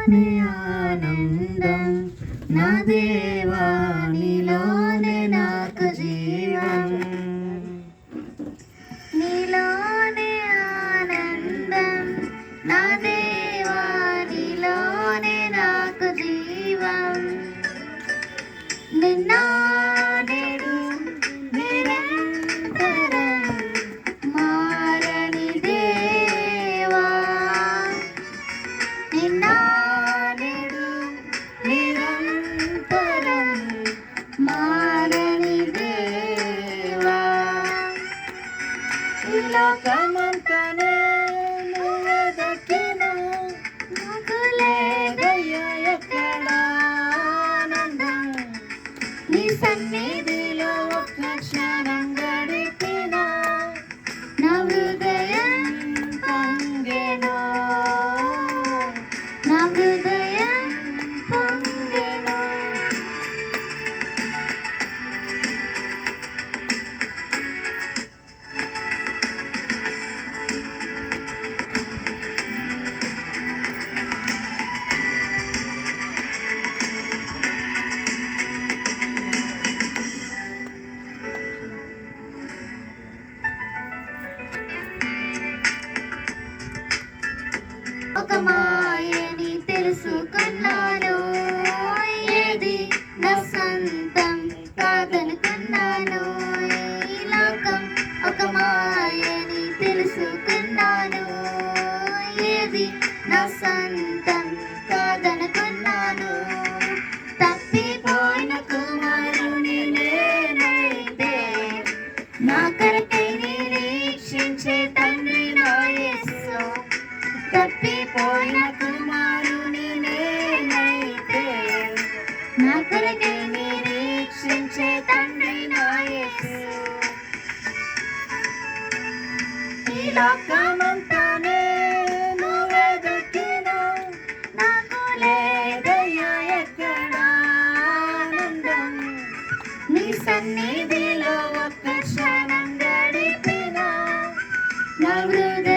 నీలోనే ఆనందం నా దేవా నీలోనే నాకు జీవం నీలోనే ఆనందం నా దేవా నీలోనే నాకు జీవం నిన్న నేడు నిరంతరం మారని దేవా నిన్న నేడు నిరంతరం మారని దేవా ఈ లోకమంతనే నువ్వే దక్కినా నాకు లేదయ్యా ఎక్కడ ఆనందం నీ సన్నిధిలో ఒక్క క్షణం గడిపినా నా హృదయం పొంగెను నా హృదయం పొంగెను ఒక మాయని తెలుసుకున్నాను ఏది నా సొంతం కాదనుకున్నాను ఈ లోకం ఒక మాయని తెలుసుకున్నాను ఏది నా సొంతం కాదనుకున్నాను తప్పిపోయిన కుమారుని నేనైతే నా కొరకై నిరీక్షించే తండ్రి నా యేసు తప్పిపోయిన కుమారుని నేనైతే నా కొరకై నిరీక్షించే తండ్రి నా యేసు ఈ లోకమంతానే నువ్వే దక్కినా నాకు లేదయ్యా ఎక్కడ ఆనందం నీ సన్నిధిలో ఒక్క క్షణం గడిపినా నా హృదయం